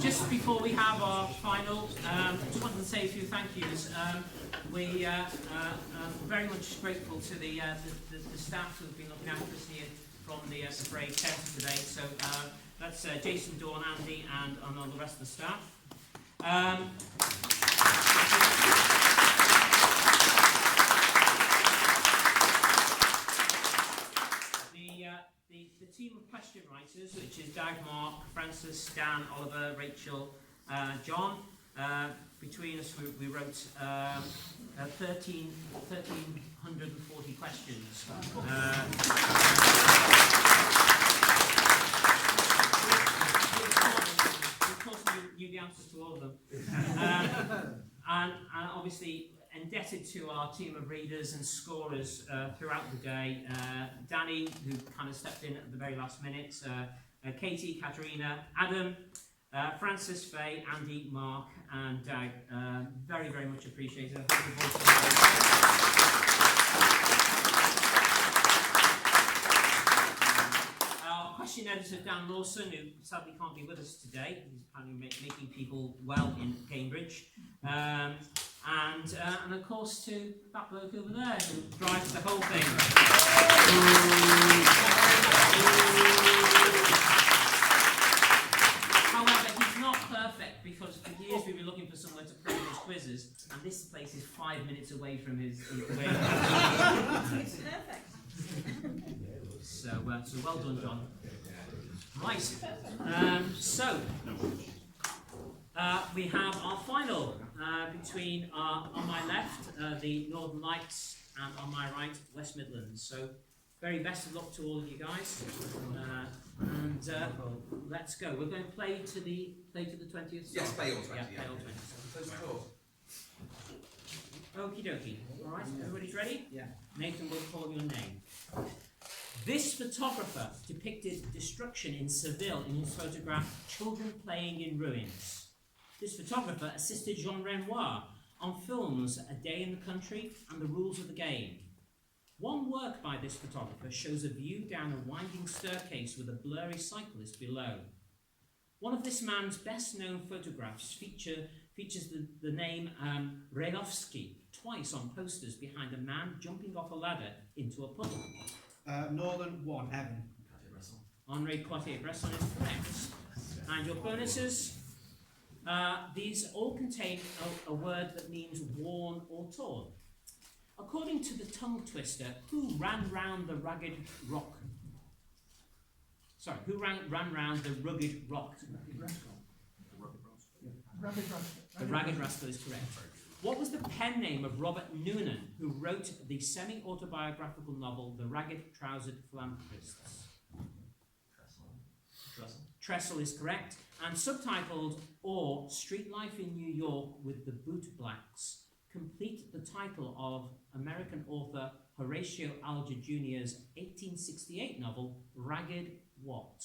just before we have our final, I just wanted to say a few thank yous. We are very much grateful to the staff who have been looking after us here from the parade counter today. So that's Jason, Dawn, Andy, and all the rest of the staff. The team of question writers, which is Dag, Mark, Francis, Dan, Oliver, Rachel, John. Between us, we wrote 1,340 questions. Of course, knew the answers to all of them. And obviously, indebted to our team of readers and scorers throughout the day. Danny, who kind of stepped in at the very last minute, Katie, Katerina, Adam, Francis, Faye, Andy, Mark, and Dag. Very, very much appreciated. Our question editor, Dan Lawson, who sadly can't be with us today. He's apparently making people well in Cambridge. And of course to that bloke over there who drives the whole thing. However, he's not perfect because for years we've been looking for somewhere to print his quizzes, and this place is 5 minutes away from his. It's perfect. So well done, John. Right. So. We have our final between on my left the Northern Lights and on my right West Midlands. So very best of luck to all of you guys, and let's go. We're going to play to the 20th. Yes, play all 20. Yeah, play all 20. Okie dokie. All right, everybody's ready? Yeah. Nathan will call your name. This photographer depicted destruction in Seville in his photograph "Children Playing in Ruins." This photographer assisted Jean Renoir on films A Day in the Country and The Rules of the Game. One work by this photographer shows a view down a winding staircase with a blurry cyclist below. One of this man's best-known photographs features the name Rejowski twice on posters behind a man jumping off a ladder into a puddle. Northern 1, Evan. Henri Coitier-Bresson is correct. And your bonuses? These all contain a word that means worn or torn. According to the tongue twister, who ran round the rugged rock? Sorry, who ran round the rugged rock? The Ragged Rascal is correct. What was the pen name of Robert Noonan, who wrote the semi-autobiographical novel The Ragged-Trousered Philanthropists? Trestle is correct. And subtitled "Or Street Life in New York with the Boot Blacks" complete the title of American author Horatio Alger Jr.'s 1868 novel Ragged What?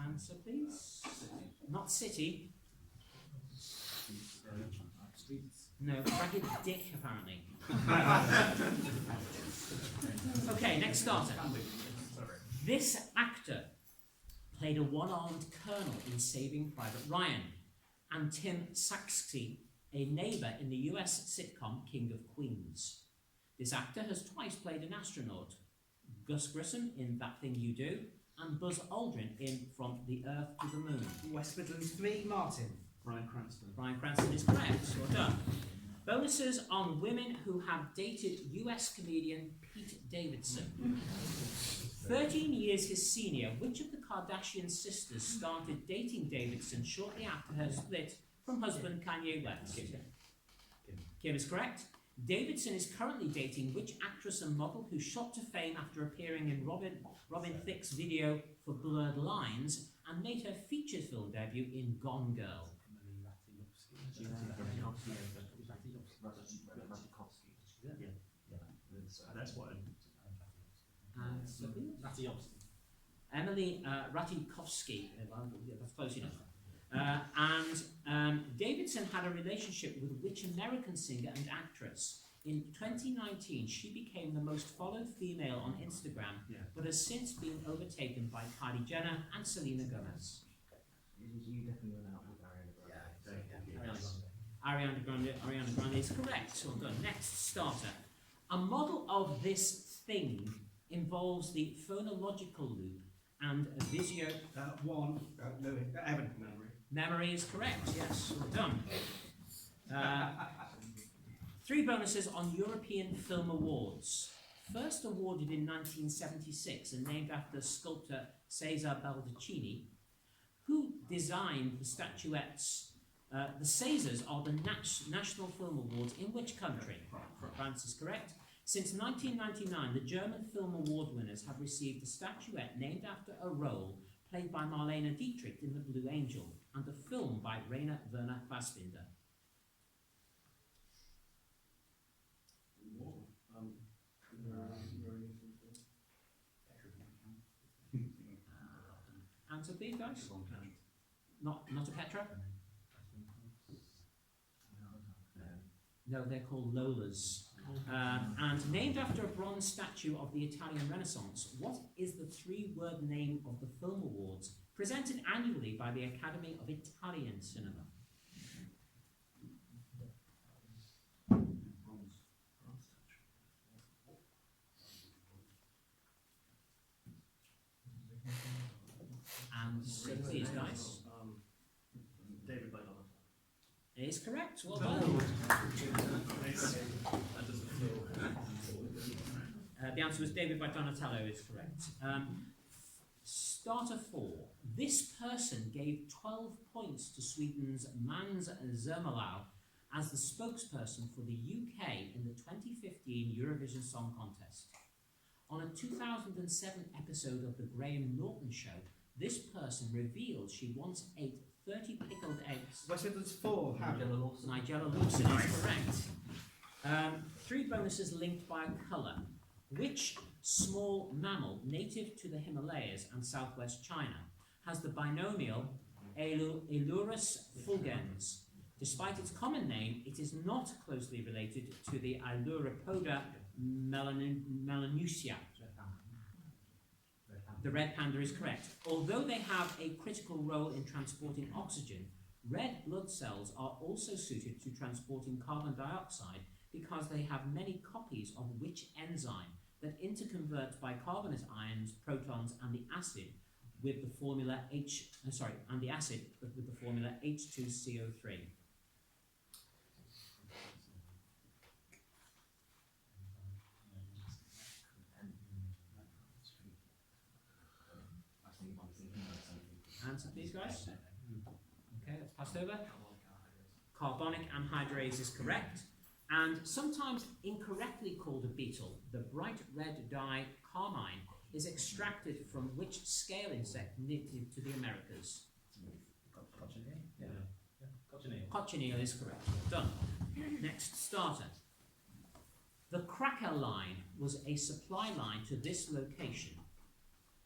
Answer please. Not City. No, Ragged Dick apparently. Okay, next starter. This actor played a one-armed colonel in Saving Private Ryan, and Tim Saxby, a neighbour in the US sitcom King of Queens. This actor has twice played an astronaut, Gus Grissom in That Thing You Do, and Buzz Aldrin in From the Earth to the Moon. West Midlands 3, Martin. Bryan Cranston. Bryan Cranston is correct. Well done. Bonuses on women who have dated US comedian Pete Davidson. 13 years his senior, which of the Kardashian sisters started dating Davidson shortly after her split from husband Kanye West? Kim is correct. Davidson is currently dating which actress and model who shot to fame after appearing in Robin Thicke's video for Blurred Lines and made her feature film debut in Gone Girl? That's what. Emily Ratajkowski. That's close enough. And Davidson had a relationship with which American singer and actress? In 2019, she became the most followed female on Instagram, Yeah. but has since been overtaken by Kylie Jenner and Selena Gomez. You definitely went out with Ariana Grande. Ariana Grande is correct. Well done. Next starter. A model of this thing involves the phonological loop and a visio. Evan. Memory is correct. Yes. Well done. 3 bonuses on European Film Awards. First awarded in 1976 and named after sculptor Cesare Baldacchini, who designed the statuettes. The Césars are the National Film Awards in which country? France is correct. Since 1999, the German Film Award winners have received a statuette named after a role played by Marlene Dietrich in The Blue Angel and a film by Rainer Werner Fassbinder. Answer please, guys. Not a Petra? No, they're called Lolas. And named after a bronze statue of the Italian Renaissance, what is the 3-word name of the Film Awards presented annually by the Academy of Italian Cinema? And so please, guys. David by Donald. It is correct. Well done. The answer was David by Donatello is correct. Starter 4. This person gave 12 points to Sweden's Mans Zermelau as the spokesperson for the UK in the 2015 Eurovision Song Contest. On a 2007 episode of The Graham Norton Show, this person revealed she once ate 30 pickled eggs. West Midlands 4. Nigella Lawson is correct. 3 bonuses linked by a colour. Which small mammal native to the Himalayas and southwest China has the binomial Ailurus fulgens? Despite its common name, it is not closely related to the Ailuropoda melanusia. The red panda is correct. Although they have a critical role in transporting oxygen, red blood cells are also suited to transporting carbon dioxide because they have many copies of which enzyme that interconvert bicarbonate ions, protons, and the acid with the formula H2CO3. Answer please, guys. Okay, that's passed over. Carbonic anhydrase is correct. And sometimes incorrectly called a beetle, the bright red dye carmine is extracted from which scale insect native to the Americas? Cochineal is correct. Done. Next starter. The Cracker Line was a supply line to this location,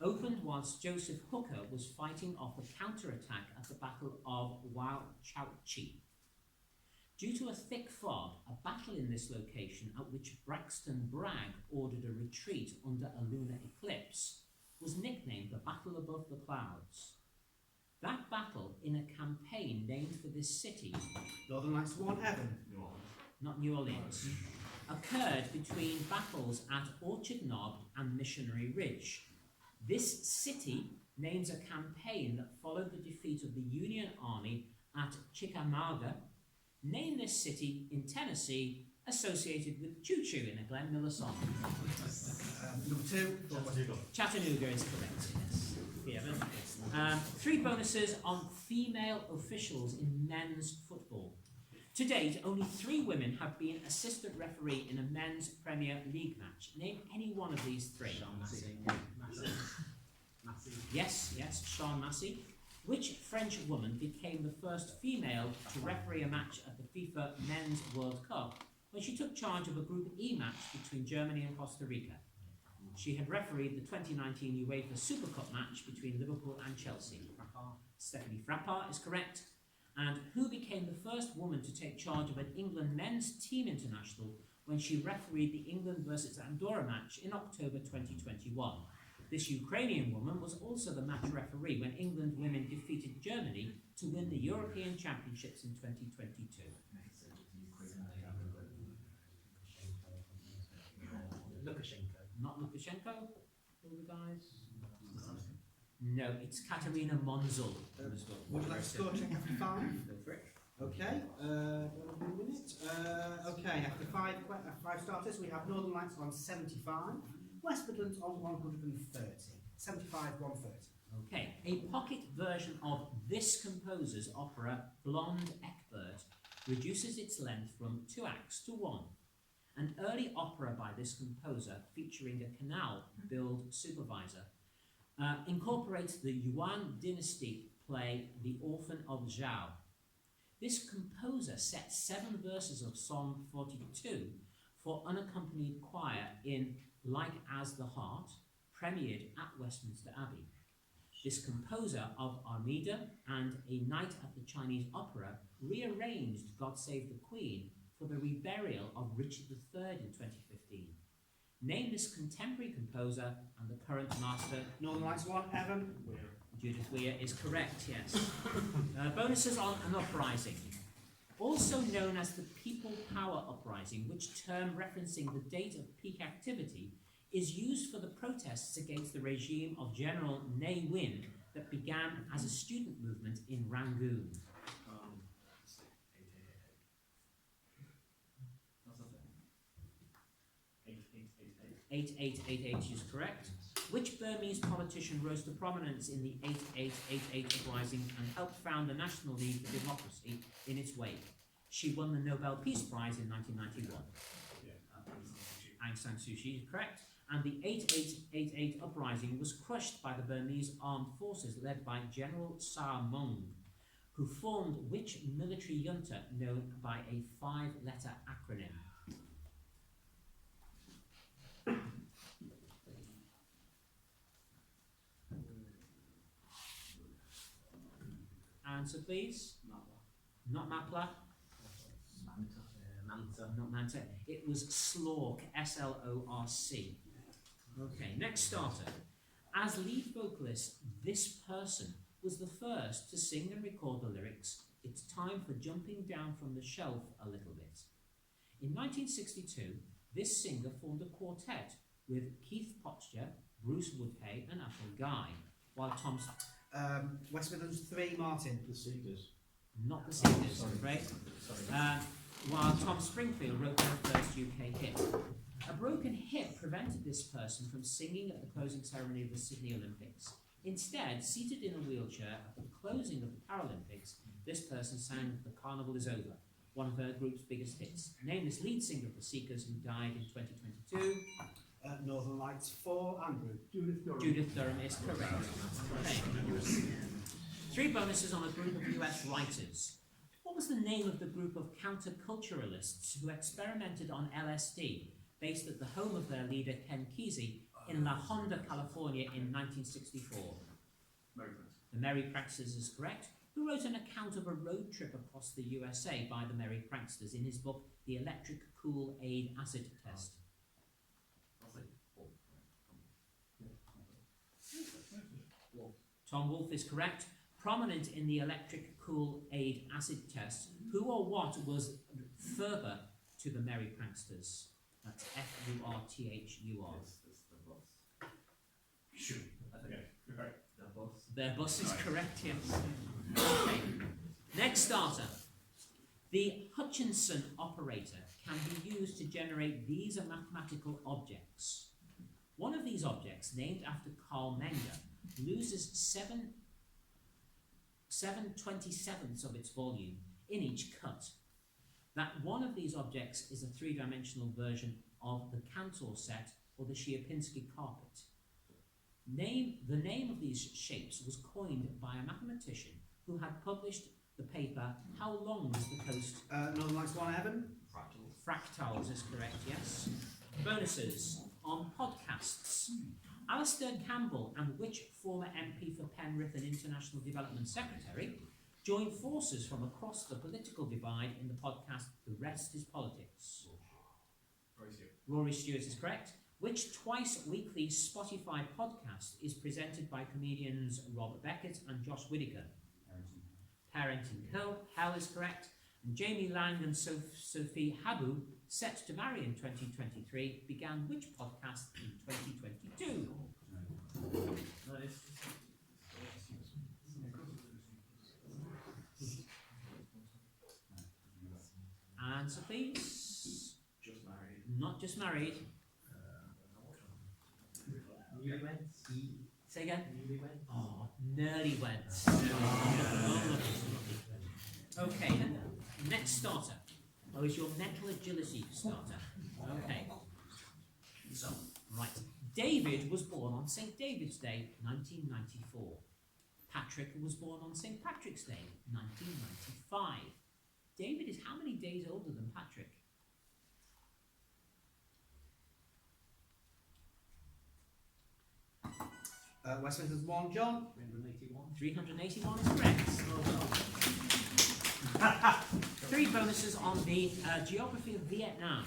opened whilst Joseph Hooker was fighting off a counterattack at the Battle of Wauchauchi. Due to a thick fog, a battle in this location at which Braxton Bragg ordered a retreat under a lunar eclipse was nicknamed the Battle Above the Clouds. That battle, in a campaign named for this city, Northern Lights 1, Evan. not New Orleans, occurred between battles at Orchard Knob and Missionary Ridge. This city names a campaign that followed the defeat of the Union Army at Chickamauga. Name this city in Tennessee associated with Choo Choo in a Glenn Miller song. Number 2. Chattanooga is correct, yes. Yeah, 3 bonuses on female officials in men's football. To date, only 3 women have been assistant referee in a men's Premier League match. Name any one of these 3. Yes, Sean Massey. Which French woman became the first female to referee a match at the FIFA Men's World Cup when she took charge of a Group E match between Germany and Costa Rica? She had refereed the 2019 UEFA Super Cup match between Liverpool and Chelsea. Stephanie Frappart is correct. And who became the first woman to take charge of an England men's team international when she refereed the England versus Andorra match in October 2021. This Ukrainian woman was also the match referee when England women defeated Germany to win the European Championships in 2022. Lukashenko. Not Lukashenko, all the guys? No, it's Katerina Monzel. Would you like to score check after 5? Go for it. Okay, a minute. Okay, after five starters, we have Northern Lights on 75, West Midlands on 130. 75, 130. Okay, a pocket version of this composer's opera, Blonde Eckbert, reduces its length from 2 acts to 1. An early opera by this composer, featuring a canal build supervisor, incorporates the Yuan dynasty play The Orphan of Zhao. This composer set 7 verses of Song 42 for unaccompanied choir in Like as the Heart, premiered at Westminster Abbey. This composer of Armida and A Night at the Chinese Opera rearranged God Save the Queen for the reburial of Richard III in 2015. Name this contemporary composer and the current master. Northern Lights 1, Evan. Judith Weir is correct, yes. Bonuses on an uprising. Also known as the People Power Uprising, which term referencing the date of peak activity, is used for the protests against the regime of General Ne Win that began as a student movement in Rangoon. 8888 is correct. Which Burmese politician rose to prominence in the 8888 uprising and helped found the National League for Democracy in its wake? She won the Nobel Peace Prize in 1991. Aung San Suu Kyi is correct. And the 8888 uprising was crushed by the Burmese armed forces led by General Sa Mong, who formed which military junta known by a 5-letter acronym? Answer, please. Not Mapla. Manta. Not Manta. It was Slorc. S-L-O-R-C. Okay, next starter. As lead vocalist, this person was the first to sing and record the lyrics, "It's time for jumping down from the shelf a little bit." In 1962, this singer formed a quartet with Keith Potcher, Bruce Woodhay and Athol Guy, while Tom's... West Midlands 3, Martin. The Seekers. Not the Seekers, I'm afraid. While Tom Springfield wrote their first UK hit. A broken hip prevented this person from singing at the closing ceremony of the Sydney Olympics. Instead, seated in a wheelchair at the closing of the Paralympics, this person sang "The Carnival Is Over," one of her group's biggest hits. Name this lead singer of the Seekers who died in 2022. Northern Lights 4, Andrew. Judith Durham is correct. Okay. 3 bonuses on a group of US writers. What was the name of the group of counterculturalists who experimented on LSD, based at the home of their leader Ken Kesey in La Honda, California in 1964? The Merry Pranksters is correct. Who wrote an account of a road trip across the USA by the Merry Pranksters in his book The Electric Kool-Aid Acid Test? Tom Wolfe is correct. Prominent in the Electric Kool-Aid Acid Test, who or what was further to the Merry Pranksters? That's F-U-R-T-H-U-R. Their bus is correct, yes. Okay. Next starter. The Hutchinson operator can be used to generate these mathematical objects. One of these objects, named after Carl Menger, loses 7/27 of its volume in each cut. That one of these objects is a 3-dimensional version of the Cantor set or the Sierpinski carpet. The name of these shapes was coined by a mathematician who had published the paper "How Long is the Coast?" Northern Lights 1, Evan. Fractals is correct, yes. Bonuses on podcasts. Alistair Campbell and which former MP for Penrith and International Development Secretary join forces from across the political divide in the podcast The Rest is Politics? Rory Stewart is correct. Which twice-weekly Spotify podcast is presented by comedians Robert Beckett and Josh Whittaker? Parenting Hell is correct. And Jamie Lang and Sophie Habu, set to marry in 2023, began which podcast in 2022? Answer please. Just married. Not just married. Newlyweds. Say again. Newlyweds. Oh, nerdyweds. Okay, next starter. Oh, is your mental agility starter? Okay. So, right. David was born on St. David's Day, 1994. Patrick was born on St. Patrick's Day, 1995. David is how many days older than Patrick? West Midlands 1, John. 381. 381 is correct. Three bonuses on the geography of Vietnam.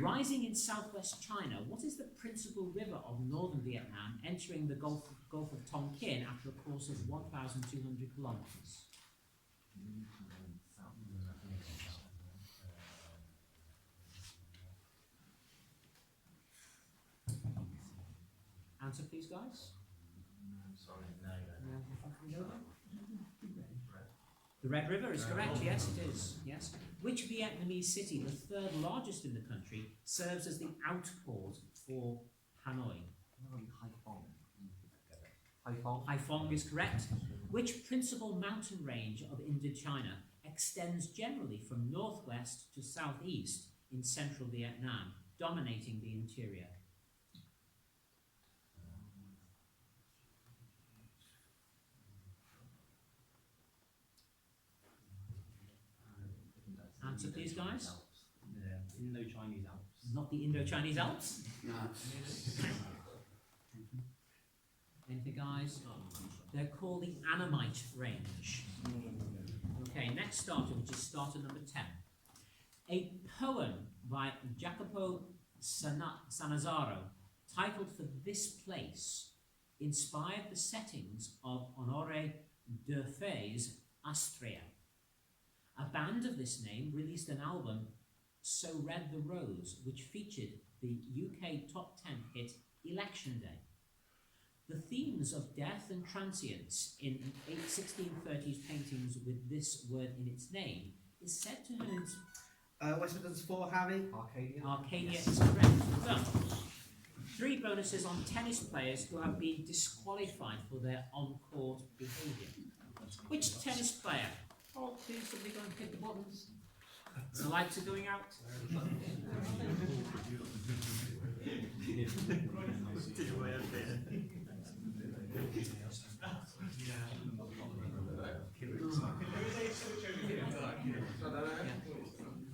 Rising in southwest China, what is the principal river of northern Vietnam entering the Gulf of Tonkin after a course of 1,200 kilometers? Answer please, guys. Sorry, The Red River is correct, yes it is, yes. Which Vietnamese city, the third largest in the country, serves as the outport for Hanoi? Haiphong is correct. Which principal mountain range of Indochina extends generally from northwest to southeast in central Vietnam, dominating the interior? Answer please, guys. Indo-Chinese Alps. Not the Indo-Chinese Alps. Anything, guys? They're called the Annamite Range. Okay, next starter, which is starter number 10. A poem by Jacopo Sannazaro, titled For This Place, inspired the settings of Honoré Durfey's Astrea. A band of this name released an album, So Red the Rose, which featured the UK top 10 hit Election Day. The themes of death and transience in 1630s paintings with this word in its name is said to have West Midlands 4, Harry. Arcadia is correct. Well, three bonuses on tennis players who have been disqualified for their on-court behaviour. Which tennis player? Oh, please, somebody go and hit the buttons. The lights are going out.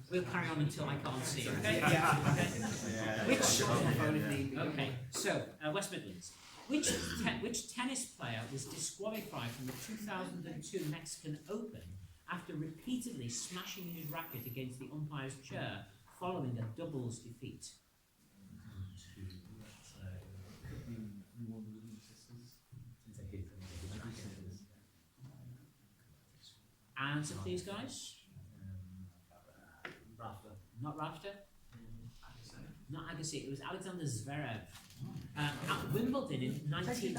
We'll carry on until I can't see. Okay. Yeah. Which? Okay. So West Midlands. Which tennis player was disqualified from the 2002 Mexican Open after repeatedly smashing his racket against the umpire's chair following a doubles defeat? Answer please, guys. Not Rafter. Not Agassi. It was Alexander Zverev. At Wimbledon in 19...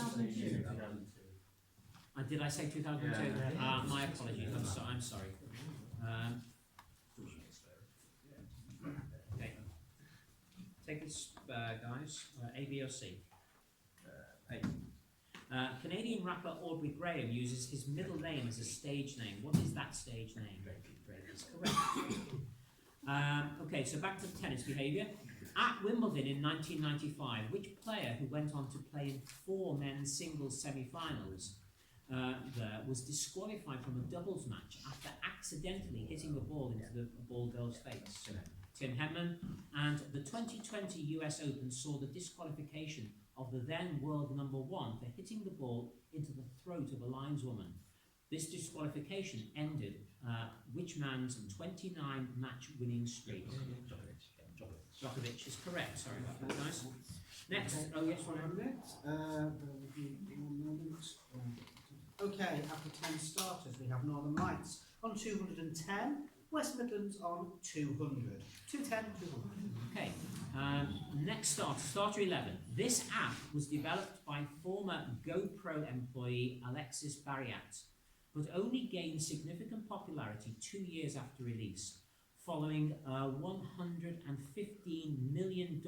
Did I say 2002? My apologies. I'm sorry. Okay. Take this, guys. A, B, or C? A. Canadian rapper Aubrey Graham uses his middle name as a stage name. What is that stage name? Drake is correct. Okay, so back to tennis behaviour. At Wimbledon in 1995, which player who went on to play in 4 men's singles semi-finals there was disqualified from a doubles match after accidentally hitting the ball into the ball girl's face? Tim Henman. And the 2020 US Open saw the disqualification of the then world #1 for hitting the ball into the throat of a lineswoman. This disqualification ended which man's 29 match winning streak? Djokovic is correct. Sorry about that, guys. Next, oh yes, one more. Okay, after 10 starters, we have Northern Lights on 210, West Midlands on 200. 210, 200. Okay, next starter 11. This app was developed by former GoPro employee Alexis Barriat, but only gained significant popularity 2 years after release, following $115 million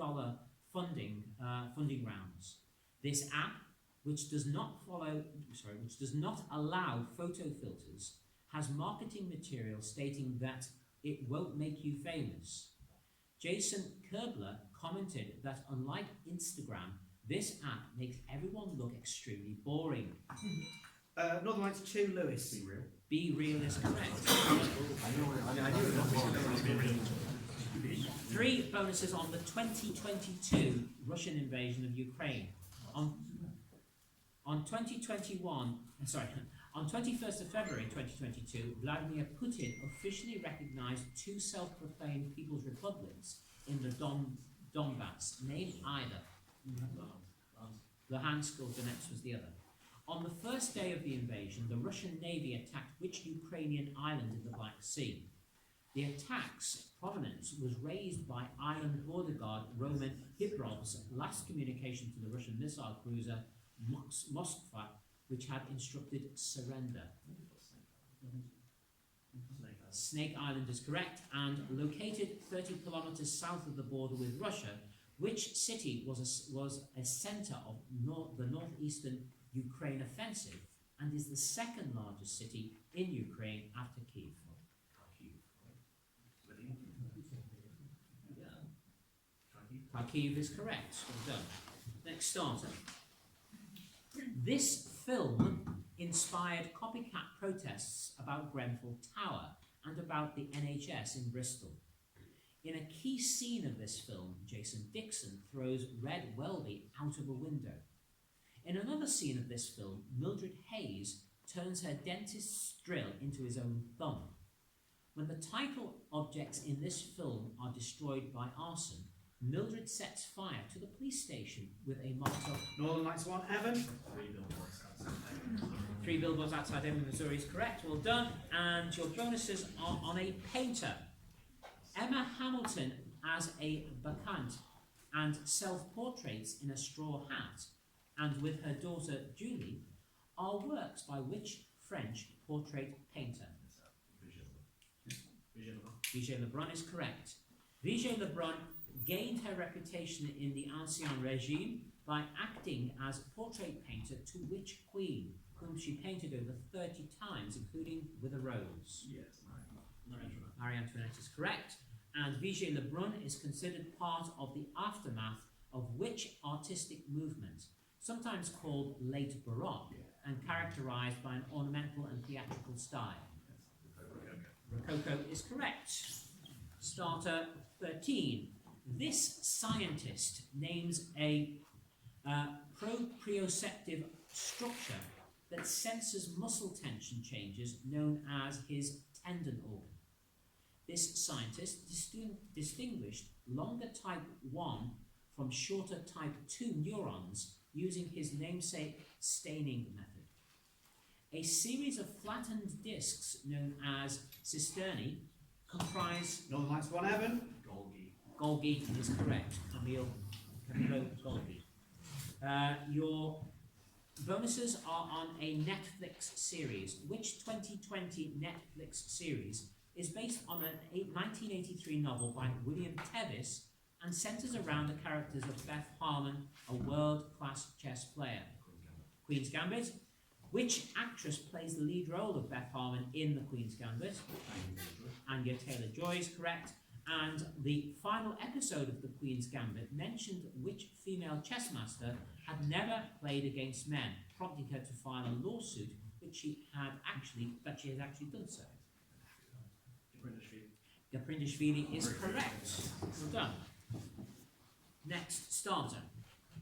funding rounds. This app, which does not allow photo filters, has marketing material stating that it won't make you famous. Jason Kerbler commented that unlike Instagram, this app makes everyone look extremely boring. Northern Lights 2, Lewis. Be real is correct. 3 bonuses on the 2022 Russian invasion of Ukraine. On 21st of February 2022, Vladimir Putin officially recognized 2 self-proclaimed People's Republics in the Donbass, named either Luhansk or Donetsk was the other. On the first day of the invasion, the Russian Navy attacked which Ukrainian island in the Black Sea? The attack's provenance was raised by island border guard Roman Hibrov's last communication to the Russian missile cruiser Moskva, which had instructed surrender. Snake Island is correct, and located 30 kilometers south of the border with Russia, which city was a center of the northeastern Ukraine offensive and is the second largest city in Ukraine after Kyiv? Kharkiv is correct. Well done. Next starter. This film inspired copycat protests about Grenfell Tower and about the NHS in Bristol. In a key scene of this film, Jason Dixon throws Red Welby out of a window. In another scene of this film, Mildred Hayes turns her dentist's drill into his own thumb. When the title objects in this film are destroyed by arson, Mildred sets fire to the police station with a motto. Northern Lights 1, Evan. 3 billboards outside Ebbing, Missouri is correct. Well done. And your bonuses are on a painter. Emma Hamilton as a bacchante and self-portraits in a straw hat, and with her daughter Julie, are works by which French portrait painter? Vigée Lebrun is correct. Vigée Lebrun gained her reputation in the Ancien Regime by acting as portrait painter to which queen, whom she painted over 30 times, including with a rose? Yes, Marie Antoinette is correct. And Vigée Lebrun is considered part of the aftermath of which artistic movement, sometimes called late Baroque, and characterized by an ornamental and theatrical style? Rococo is correct. Starter 13. This scientist names a proprioceptive structure that senses muscle tension changes known as his tendon organ. This scientist distinguished longer type 1 from shorter type 2 neurons using his namesake staining method. A series of flattened discs known as cisternae comprise... Northern Lights 1, Evan. Golgi is correct. Camilo Golgi. Your bonuses are on a Netflix series. Which 2020 Netflix series is based on a 1983 novel by William Tevis and centres around the characters of Beth Harmon, a world-class chess player? Queen's Gambit. Which actress plays the lead role of Beth Harmon in The Queen's Gambit? Anya Taylor-Joy is correct. And the final episode of The Queen's Gambit mentioned which female chess master had never played against men, prompting her to file a lawsuit that she has actually done so. Gaprindashvili is correct. Well done. Next starter.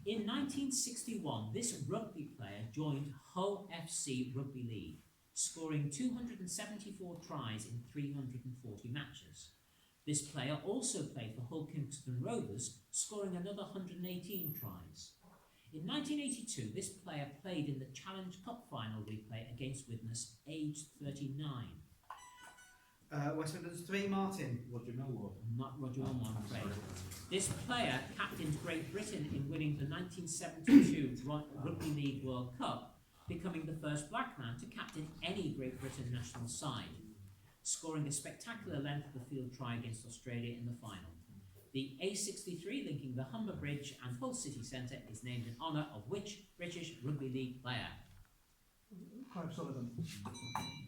In 1961, this rugby player joined Hull FC Rugby League. scoring 274 tries in 340 matches. This player also played for Hull Kingston Rovers, scoring another 118 tries. In 1982, this player played in the Challenge Cup final replay against Widnes, aged 39. West Midlands 3, Martin. Roger Millwall. Not Roger Millwall, I'm afraid. This player captained Great Britain in winning the 1972 Rugby League World Cup, becoming the first black man to captain any Great Britain national side, scoring a spectacular length of the field try against Australia in the final. The A63 linking the Humber Bridge and Hull City Centre is named in honour of which British Rugby League player? Clive Sullivan.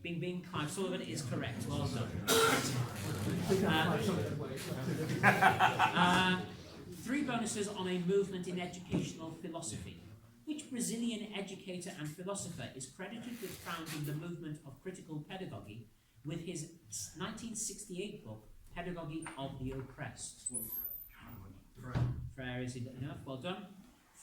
Bing Bing, Clive Sullivan is correct. Well done. Three bonuses on a movement in educational philosophy. Which Brazilian educator and philosopher is credited with founding the movement of critical pedagogy with his 1968 book, Pedagogy of the Oppressed? Freire is enough, well done.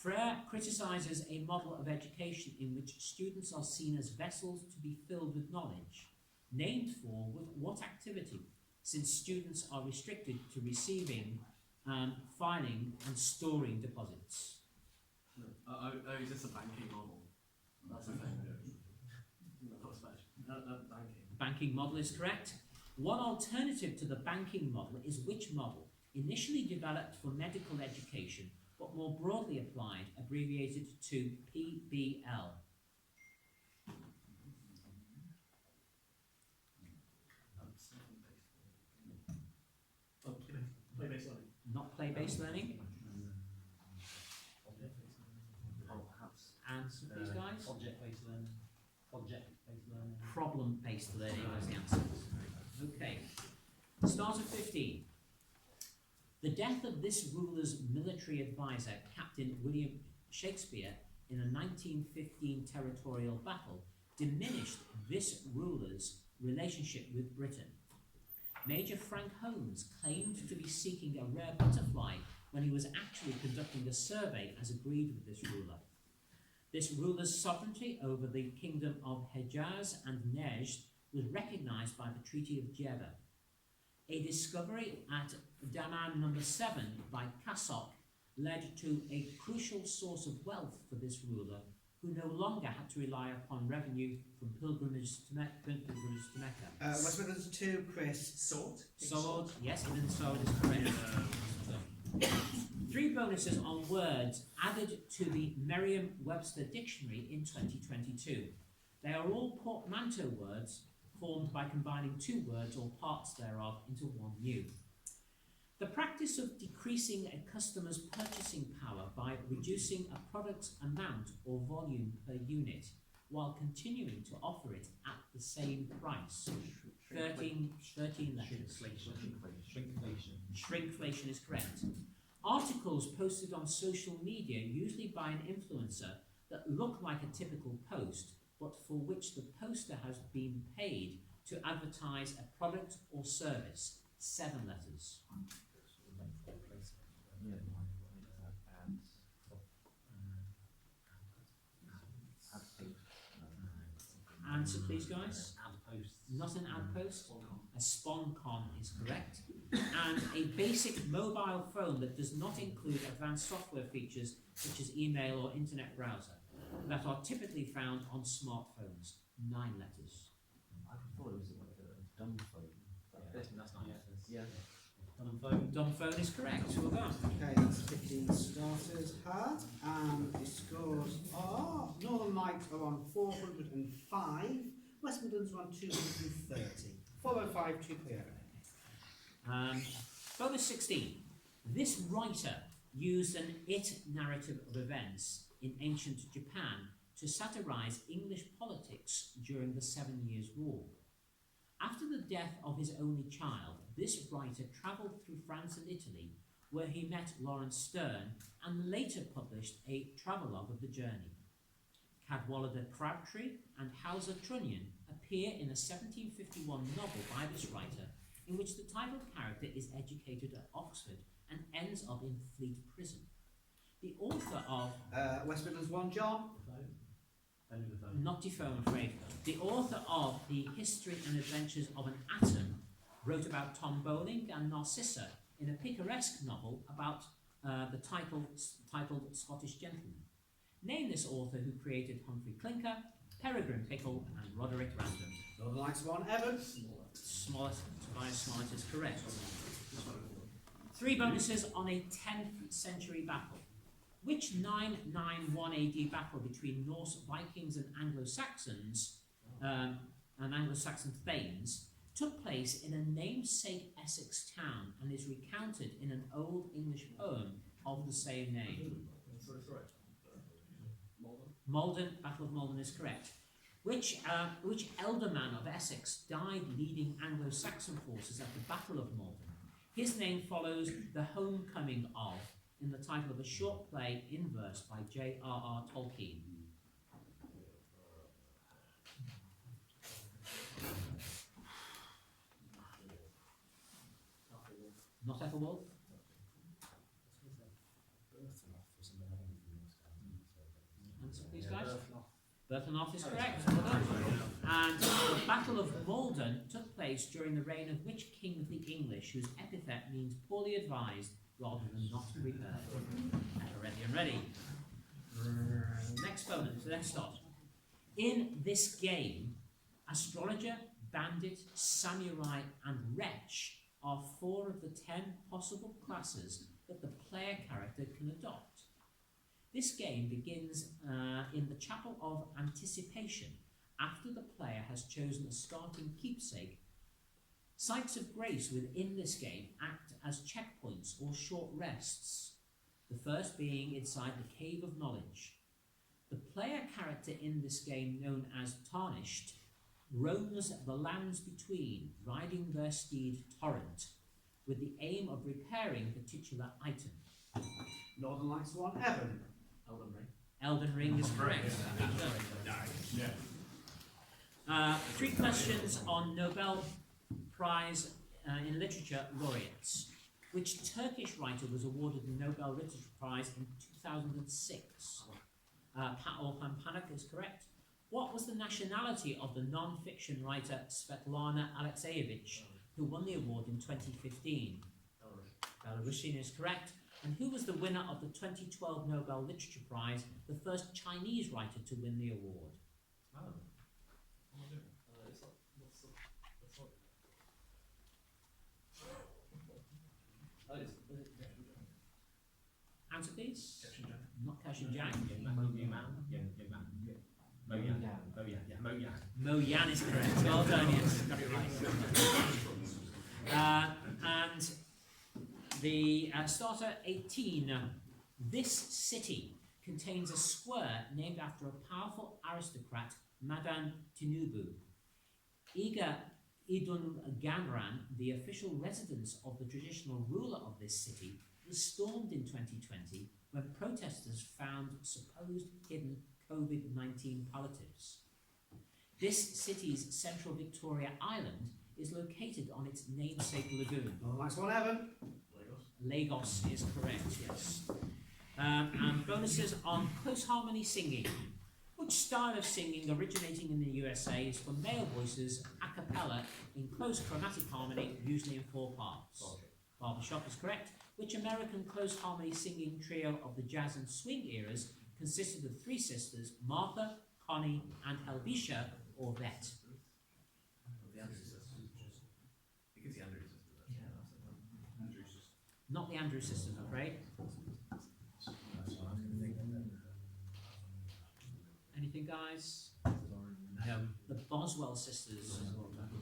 Freire criticises a model of education in which students are seen as vessels to be filled with knowledge, named for what activity, since students are restricted to receiving, filing and storing deposits. Is this a banking model? That's the thing. Banking. Banking model is correct. One alternative to the banking model is which model, initially developed for medical education, but more broadly applied, abbreviated to PBL. Play-based learning. Not play-based learning. Or perhaps Answer, please, guys. object-based learning. Object-based learning. Problem-based learning was the answer. Okay. Start of 15. The death of this ruler's military advisor, Captain William Shakespeare, in a 1915 territorial battle, diminished this ruler's relationship with Britain. Major Frank Holmes claimed to be seeking a rare butterfly when he was actually conducting a survey as agreed with this ruler. This ruler's sovereignty over the kingdom of Hejaz and Nejd was recognised by the Treaty of Jeddah. A discovery at Daman No. 7 by Kasok led to a crucial source of wealth for this ruler, who no longer had to rely upon revenue from pilgrimages to Mecca. West Midlands 2, Chris. Sword, yes, even sword is correct. Three bonuses on words added to the Merriam-Webster dictionary in 2022. They are all portmanteau words formed by combining two words or parts thereof into one new. The practice of decreasing a customer's purchasing power by reducing a product's amount or volume per unit while continuing to offer it at the same price. 13 letters. Shrinkflation is correct. Articles posted on social media, usually by an influencer, that look like a typical post, but for which the poster has been paid to advertise a product or service. 7 letters. Answer, please, guys. Not an ad post. A SponCon is correct. And a basic mobile phone that does not include advanced software features such as email or internet browser that are typically found on smartphones. 9 letters. I thought it was like a dumb phone. That's not Yeah. Dumb phone. Dumb phone is correct. Well done. Okay, that's 15 starters had, and the scores are Northern Lights are on 405, West Midlands are on 230. 405, 2 clear. Bonus 16. This writer used an it narrative of events in ancient Japan to satirize English politics during the 7 Years' War. After the death of his only child, this writer travelled through France and Italy, where he met Lawrence Sterne and later published a travelogue of the journey. Cadwallader Crabtree and Hauser Trunnion appear in a 1751 novel by this writer, in which the title character is educated at Oxford and ends up in Fleet Prison. The author of West Midlands 1, John. Henry the Third. Not Defoe, I'm afraid. The author of The History and Adventures of an Atom wrote about Tom Bowling and Narcissa in a picaresque novel about titled Scottish Gentleman. Name this author who created Humphrey Clinker, Peregrine Pickle, and Roderick Random. Northern Lights 1, Evan. Smollett, Tobias Smollett is correct. 3 bonuses on a 10th century battle. Which 991 AD battle between Norse Vikings and Anglo-Saxons and Anglo-Saxon thanes took place in a namesake Essex town and is recounted in an Old English poem of the same name? Malden, Battle of Malden is correct. Which elderman of Essex died leading Anglo-Saxon forces at the Battle of Malden? His name follows the homecoming of in the title of a short play in verse by J.R.R. Tolkien. Not Ethelwolf? Answer please, guys. Berthanoff is correct. Well done. And the Battle of Malden took place during the reign of which king of the English, whose epithet means poorly advised rather than not prepared? Ready and ready. Next bonus, let's start. In this game, astrologer, bandit, samurai, and wretch are 4 of the 10 possible classes that the player character can adopt. This game begins in the Chapel of Anticipation after the player has chosen a starting keepsake. Sites of grace within this game act as checkpoints or short rests, the first being inside the Cave of Knowledge. The player character in this game, known as Tarnished, roams the lands between, riding their steed Torrent, with the aim of repairing the titular item. Northern Lights 1, Evan. Elden Ring. Elden Ring is correct. 3 questions on Nobel Prize in Literature laureates. Which Turkish writer was awarded the Nobel Literature Prize in 2006? Orhan Pamuk is correct. What was the nationality of the non-fiction writer Svetlana Alexievich, who won the award in 2015? Belarusian is correct. And who was the winner of the 2012 Nobel Literature Prize, the first Chinese writer to win the award? Answer please. Not Kashin Mo Yan is correct. Well done, yes. Got it right. And the starter 18. This city contains a square named after a powerful aristocrat, Madan Tinubu. Iga Idun Ganran, the official residence of the traditional ruler of this city, was stormed in 2020 when protesters found supposed hidden COVID-19 palliatives. This city's central Victoria Island is located on its namesake lagoon. Nice one, Evan. Lagos is correct, yes. And bonuses on close harmony singing. Which style of singing originating in the USA is for male voices a cappella in close chromatic harmony, usually in 4 parts? Barbershop is correct. Which American close harmony singing trio of the jazz and swing eras consisted of 3 sisters, Martha, Connie, and Helvetia, or Vet? Not the Andrews sisters, I'm afraid. Anything, guys? No. The Boswell sisters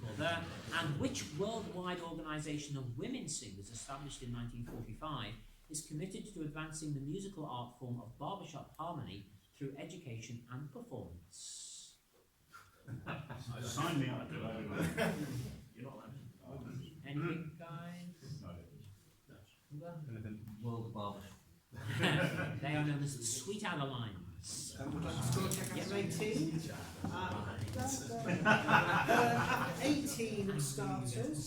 are there. And which worldwide organisation of women singers, established in 1945, is committed to advancing the musical art form of barbershop harmony through education and performance? Sign me up. You're not allowed. Anything, guys? World Barber. They are known as the Sweet Adelines. Would like to score check out 18. After 18 starters,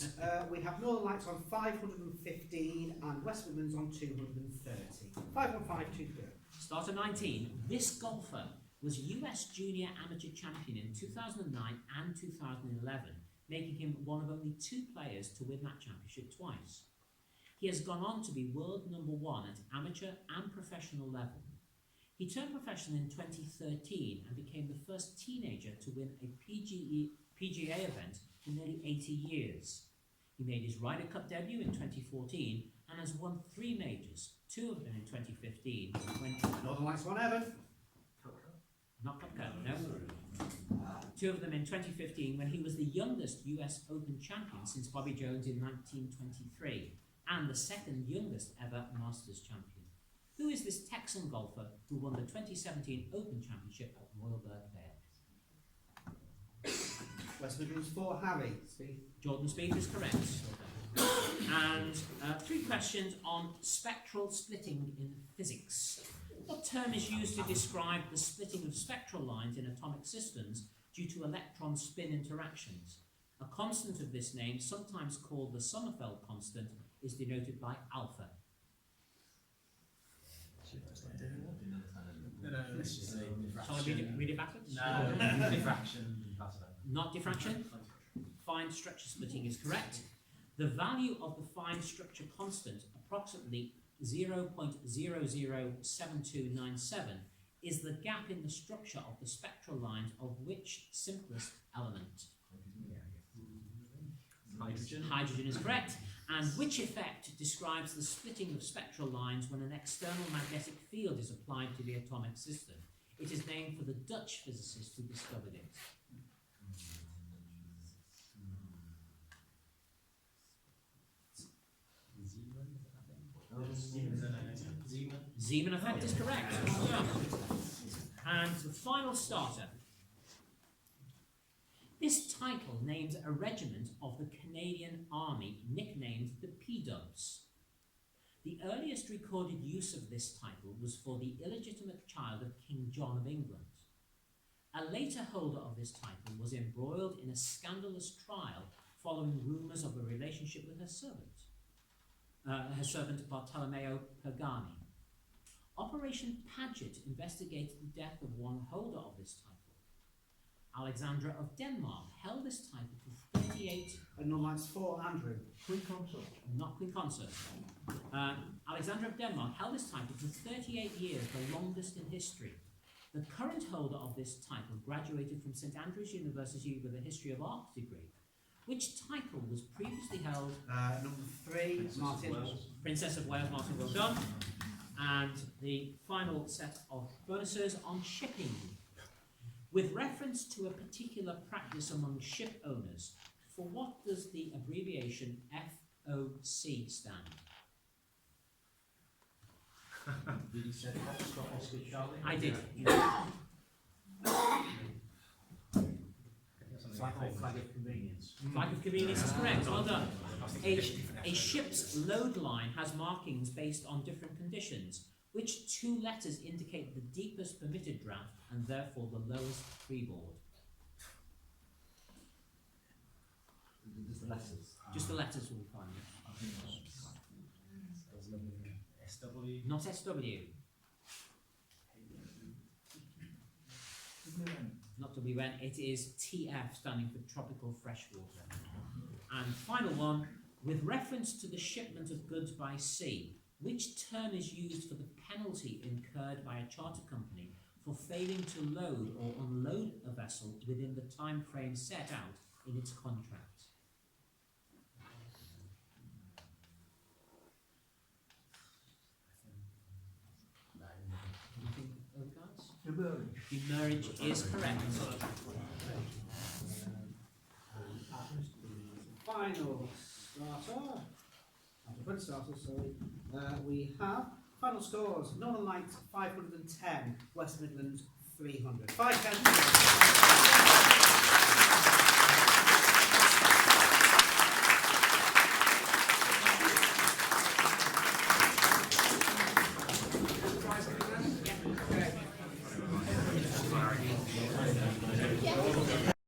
we have Northern Lights on 515 and West Midlands on 230. 515, 2 Starter 19. This golfer was US Junior Amateur Champion in 2009 and 2011, making him one of only 2 players to win that championship twice. He has gone on to be world #1 at amateur and professional level. He turned professional in 2013 and became the first teenager to win a PGA event in nearly 80 years. He made his Ryder Cup debut in 2014 and has won 3 majors, 2 of them in 2015. Northern Lights won Evan. Not Cup Cup, no. 2 of them in 2015 when he was the youngest US Open champion since Bobby Jones in 1923 and the 2nd youngest ever Masters champion. Who is this Texan golfer who won the 2017 Open Championship at Royal Birkbeck? West Midlands 4, Harry. Jordan Speed is correct. And 3 questions on spectral splitting in physics. What term is used to describe the splitting of spectral lines in atomic systems due to electron spin interactions? A constant of this name, sometimes called the Sommerfeld constant, is denoted by alpha. Shall I read it backwards? No, diffraction. Not diffraction. Fine structure splitting is correct. The value of the fine structure constant, approximately 0.007297, is the gap in the structure of the spectral lines of which simplest element? Hydrogen. Hydrogen is correct. And which effect describes the splitting of spectral lines when an external magnetic field is applied to the atomic system? It is named for the Dutch physicist who discovered it. Zeeman effect is correct. And the final starter. This title names a regiment of the Canadian Army nicknamed the P-Dubs. The earliest recorded use of this title was for the illegitimate child of King John of England. A later holder of this title was embroiled in a scandalous trial following rumours of a relationship with her servant Bartolomeo Pagani. Operation Paget investigated the death of one holder of this title. Alexandra of Denmark held this title for 38... And Northern Lights 4, Andrew. Queen Consort. Not Queen Consort. Alexandra of Denmark held this title for 38 years, the longest in history. The current holder of this title graduated from St Andrews University with a History of Art degree. Which title was previously held? Number 3, Martin. Princess of Wales, Martin, well done. And the final set of bonuses on shipping. With reference to a particular practice among ship owners, for what does the abbreviation FOC stand? Did you say Foxtrot, Oscar, Charlie? I did. Flag of convenience. Flag of convenience is correct, well done. A ship's load line has markings based on different conditions. Which 2 letters indicate the deepest permitted draft and therefore the lowest freeboard? Just the letters. Just the letters will be fine. I think that's SW. Not SW. Not WN, it is TF, standing for tropical freshwater. And final one, with reference to the shipment of goods by sea, which term is used for the penalty incurred by a charter company for failing to load or unload a vessel within the time frame set out in its contract? Anything other guys? Demurrage is correct. Final starter. Front starter, sorry. We have final scores. Northern Lights 510, West Midlands 300. 5 10.